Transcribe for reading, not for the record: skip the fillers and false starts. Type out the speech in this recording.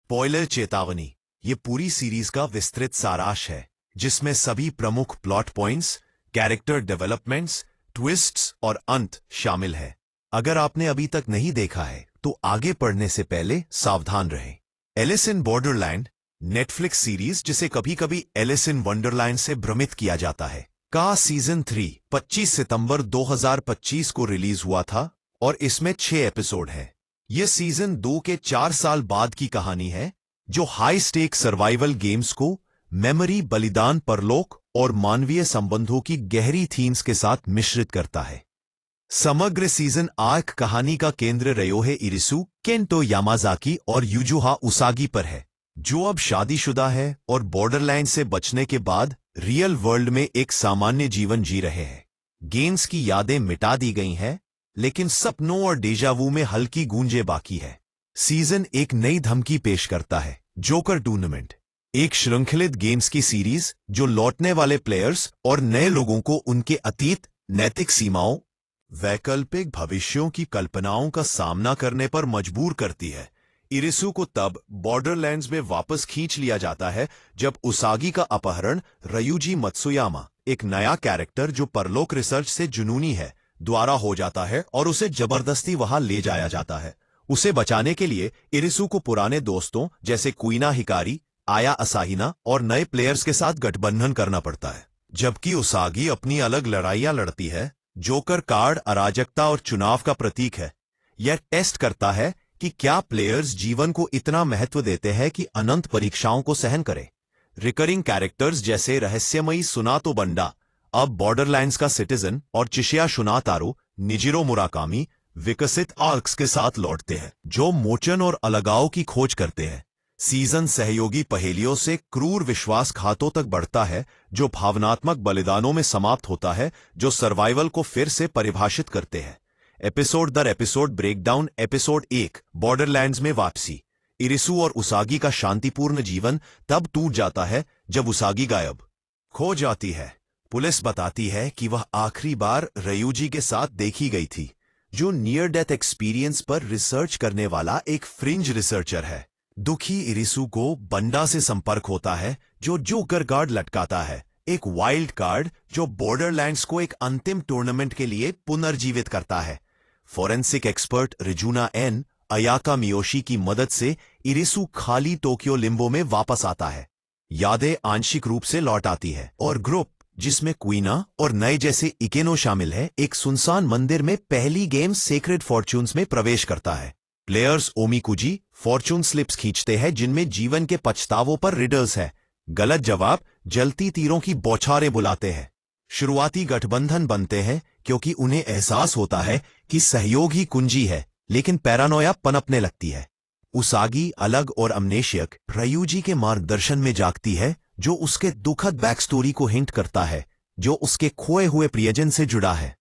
Spoiler चेतावनी। ये पूरी सीरीज का विस्तृत सारांश है, जिसमें सभी प्रमुख plot points, character developments, twists और अंत शामिल है। अगर आपने अभी तक नहीं देखा है तो आगे पढ़ने से पहले सावधान रहें। Alice in Borderland Netflix series, जिसे कभी कभी एलिस इन वंडरलैंड से भ्रमित किया जाता है, का सीजन 3 25 सितंबर 2025 को रिलीज हुआ था और इसमें 6 एपिसोड है। यह सीजन 2 के 4 साल बाद की कहानी है, जो हाई स्टेक सर्वाइवल गेम्स को मेमोरी, बलिदान, परलोक और मानवीय संबंधों की गहरी थीम्स के साथ मिश्रित करता है। समग्र सीजन आर्क कहानी का केंद्र रयोहे इरिसु, केंटो यामाजाकी और युजुहा उसागी पर है, जो अब शादीशुदा है और बॉर्डरलैंड से बचने के बाद रियल वर्ल्ड में एक सामान्य जीवन जी रहे हैं। गेम्स की यादें मिटा दी गई हैं, लेकिन सपनों और डेजावू में हल्की गूंजे बाकी है। सीजन एक नई धमकी पेश करता है, जोकर टूर्नामेंट, एक श्रृंखलित गेम्स की सीरीज जो लौटने वाले प्लेयर्स और नए लोगों को उनके अतीत, नैतिक सीमाओं, वैकल्पिक भविष्यों की कल्पनाओं का सामना करने पर मजबूर करती है। इरिसु को तब बॉर्डरलैंड्स में वापस खींच लिया जाता है जब उसागी का अपहरण रयुजी मत्सुयामा, एक नया कैरेक्टर जो परलोक रिसर्च से जुनूनी है, द्वारा हो जाता है और उसे जबरदस्ती वहां ले जाया जाता है। उसे बचाने के लिए इरिसु को पुराने दोस्तों जैसे कुइना हिकारी, आया असाहिना और नए प्लेयर्स के साथ गठबंधन करना पड़ता है, जबकि उसागी अपनी अलग लड़ाइयां लड़ती है। जोकर कार्ड अराजकता और चुनाव का प्रतीक है। यह टेस्ट करता है कि क्या प्लेयर्स जीवन को इतना महत्व देते हैं कि अनंत परीक्षाओं को सहन करें। रिकरिंग कैरेक्टर्स जैसे रहस्यमयी सुनातो बंडा अब बॉर्डरलैंड्स का सिटीजन और चिशिया शुनातारो, निजिरो मुराकामी विकसित आर्क्स के साथ लौटते हैं, जो मोचन और अलगाव की खोज करते हैं। सीजन सहयोगी पहेलियों से क्रूर विश्वासघातों तक बढ़ता है, जो भावनात्मक बलिदानों में समाप्त होता है, जो सर्वाइवल को फिर से परिभाषित करते हैं। एपिसोड दर एपिसोड ब्रेकडाउन। एपिसोड 1 बॉर्डरलैंड्स में वापसी। इरिसु और उसागी का शांतिपूर्ण जीवन तब टूट जाता है जब उसागी गायब खो जाती है। पुलिस बताती है कि वह आखिरी बार रयुजी के साथ देखी गई थी, जो नियर डेथ एक्सपीरियंस पर रिसर्च करने वाला एक फ्रिंज रिसर्चर है। दुखी इरिसु को बंडा से संपर्क होता है, जो जोकर कार्ड लटकाता है, एक वाइल्ड कार्ड जो बॉर्डरलैंड्स को एक अंतिम टूर्नामेंट के लिए पुनर्जीवित करता है। Forensic expert रिजुना N Ayaka Miyoshi की मदद से इरिसु खाली टोक्यो लिम्बो में वापस आता है। यादें आंशिक रूप से लौट आती है और ग्रुप, जिसमें क्वीना और नए जैसे इकेनो शामिल है, एक सुनसान मंदिर में पहली गेम सेक्रेड फॉर्च्यून्स में प्रवेश करता है। प्लेयर्स ओमिकुजी फॉर्च्यून स्लिप्स खींचते हैं, जिनमें जीवन के पछतावों पर रिडल्स है। गलत जवाब जलती तीरों की बौछारें बुलाते हैं। शुरुआती गठबंधन बनते हैं क्योंकि उन्हें एहसास होता है कि सहयोग ही कुंजी है, लेकिन पैरानोया पनपने लगती है। उसागी अलग और अमनेशियक रयुजी के मार्गदर्शन में जागती है, जो उसके दुखद बैकस्टोरी को हिंट करता है, जो उसके खोए हुए प्रियजन से जुड़ा है।